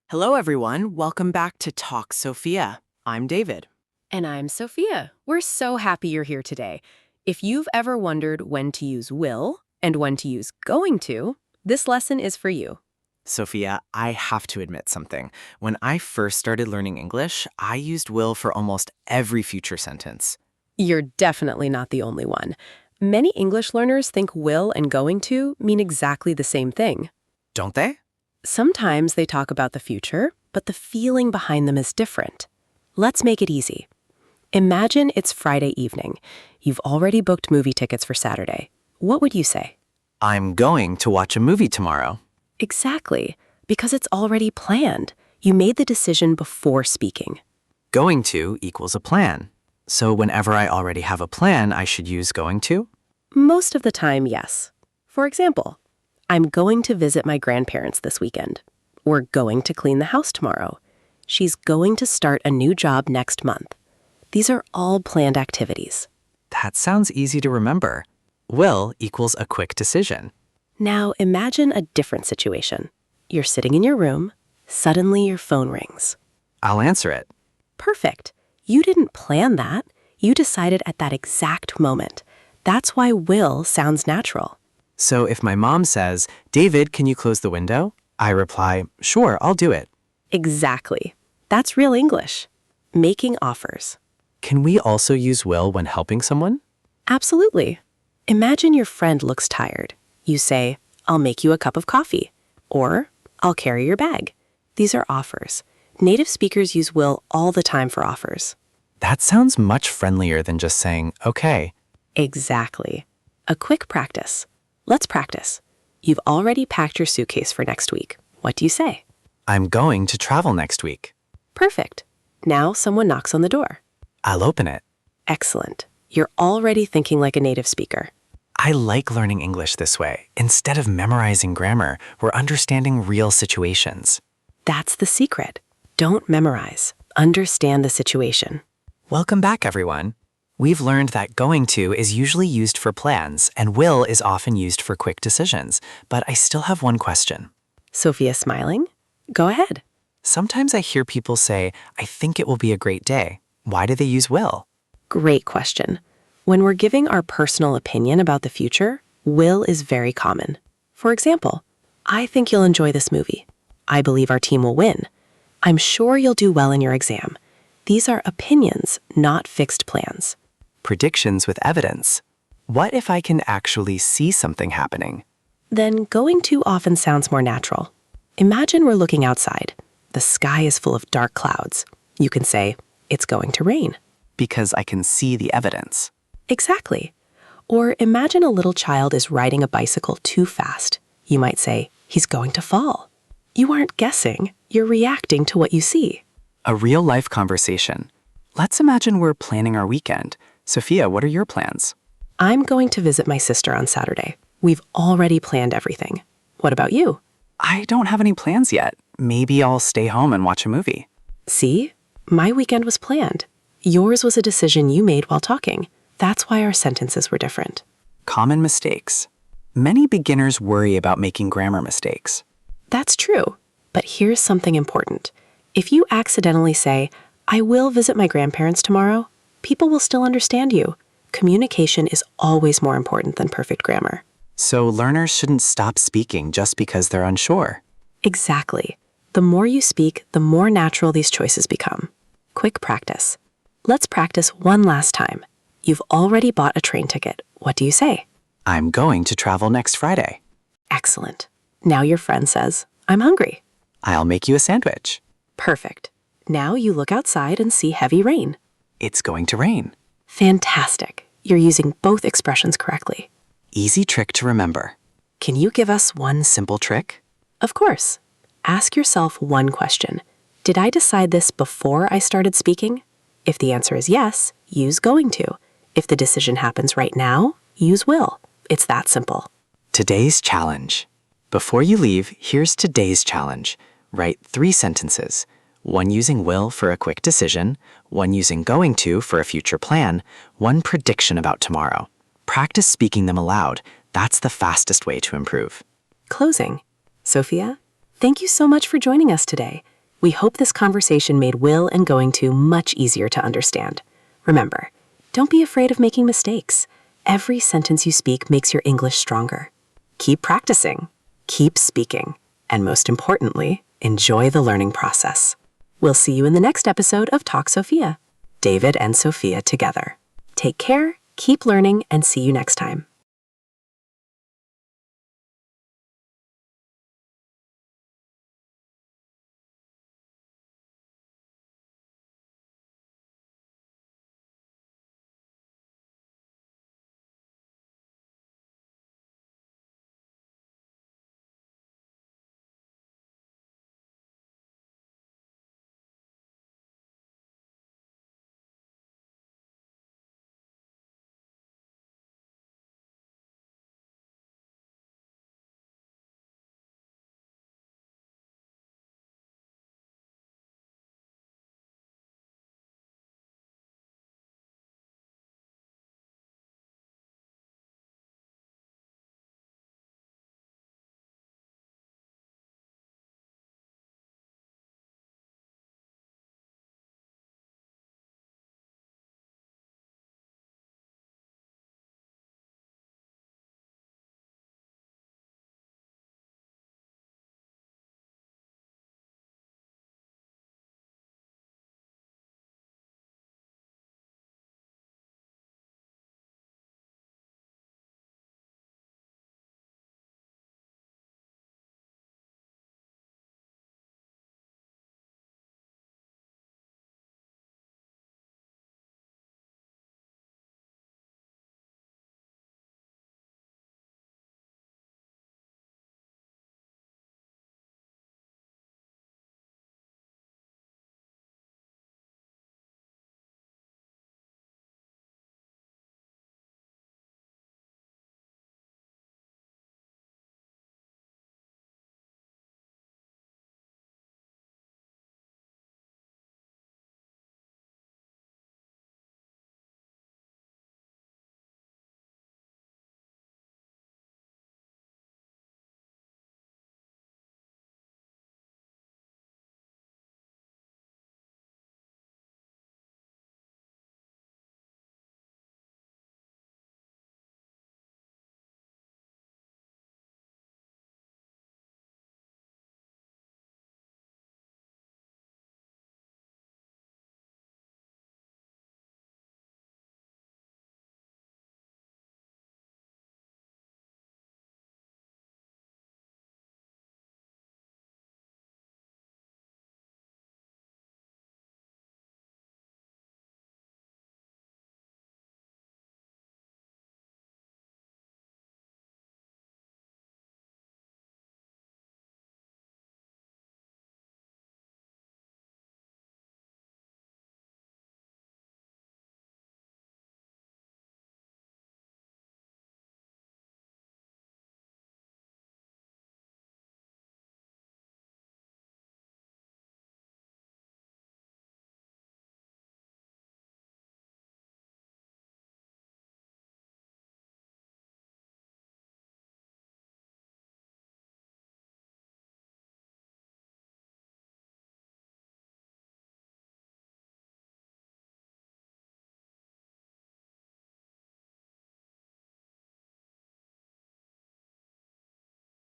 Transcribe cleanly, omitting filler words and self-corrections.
Hello, everyone. Welcome back to Talk Sophia. I'm David. And I'm Sophia. We're so happy you're here today. If you've ever wondered when to use will and when to use going to, this lesson is for you. Sophia, I have to admit something. When I first started learning English, I used will for almost every future sentence. You're definitely not the only one. Many English learners think will and going to mean exactly the same thing. Don't they? Sometimes they talk about the future, but the feeling behind them is different. Let's make it easy. Imagine it's Friday evening. You've already booked movie tickets for Saturday. What would you say? I'm going to watch a movie tomorrow. Exactly, because it's already planned. You made the decision before speaking. Going to equals a plan. So whenever I already have a plan, I should use going to? Most of the time, yes. For example, I'm going to visit my grandparents this weekend. We're going to clean the house tomorrow. She's going to start a new job next month. These are all planned activities. That sounds easy to remember. Will equals a quick decision. Now imagine a different situation. You're sitting in your room. Suddenly your phone rings. I'll answer it. Perfect. You didn't plan that. You decided at that exact moment. That's why will sounds natural. So if my mom says, David, can you close the window? I reply, sure, I'll do it. Exactly. That's real English. Making offers. Can we also use will when helping someone? Absolutely. Imagine your friend looks tired. You say, I'll make you a cup of coffee. Or, I'll carry your bag. These are offers. Native speakers use will all the time for offers. That sounds much friendlier than just saying, okay. Exactly. A quick practice. Let's practice. You've already packed your suitcase for next week. What do you say? I'm going to travel next week. Perfect. Now someone knocks on the door. I'll open it. Excellent. You're already thinking like a native speaker. I like learning English this way. Instead of memorizing grammar, we're understanding real situations. That's the secret. Don't memorize. Understand the situation. Welcome back, everyone. We've learned that going to is usually used for plans and will is often used for quick decisions. But I still have one question. Sophia smiling? Go ahead. Sometimes I hear people say, I think it will be a great day. Why do they use will? Great question. When we're giving our personal opinion about the future, will is very common. For example, I think you'll enjoy this movie. I believe our team will win. I'm sure you'll do well in your exam. These are opinions, not fixed plans. Predictions with evidence. What if I can actually see something happening? Then going to often sounds more natural. Imagine we're looking outside. The sky is full of dark clouds. You can say, it's going to rain. Because I can see the evidence. Exactly. Or imagine a little child is riding a bicycle too fast. You might say, he's going to fall. You aren't guessing, you're reacting to what you see. A real-life conversation. Let's imagine we're planning our weekend. Sophia, what are your plans? I'm going to visit my sister on Saturday. We've already planned everything. What about you? I don't have any plans yet. Maybe I'll stay home and watch a movie. See? My weekend was planned. Yours was a decision you made while talking. That's why our sentences were different. Common mistakes. Many beginners worry about making grammar mistakes. That's true. But here's something important. If you accidentally say, I will visit my grandparents tomorrow, people will still understand you. Communication is always more important than perfect grammar. So learners shouldn't stop speaking just because they're unsure. Exactly. The more you speak, the more natural these choices become. Quick practice. Let's practice one last time. You've already bought a train ticket. What do you say? I'm going to travel next Friday. Excellent. Now your friend says, I'm hungry. I'll make you a sandwich. Perfect. Now you look outside and see heavy rain. It's going to rain. Fantastic. You're using both expressions correctly. Easy trick to remember. Can you give us one? Simple trick? Of course. Ask yourself one question. Did I decide this before I started speaking? If the answer is yes, use going to. If the decision happens right now, use will. It's that simple. Today's challenge. Before you leave, here's today's challenge. Write 3 sentences. One using will for a quick decision, one using going to for a future plan, one prediction about tomorrow. Practice speaking them aloud. That's the fastest way to improve. Closing. Sophia, thank you so much for joining us today. We hope this conversation made will and going to much easier to understand. Remember, don't be afraid of making mistakes. Every sentence you speak makes your English stronger. Keep practicing, keep speaking, and most importantly, enjoy the learning process. We'll see you in the next episode of Talk Sophia, David and Sophia together. Take care, keep learning, and see you next time.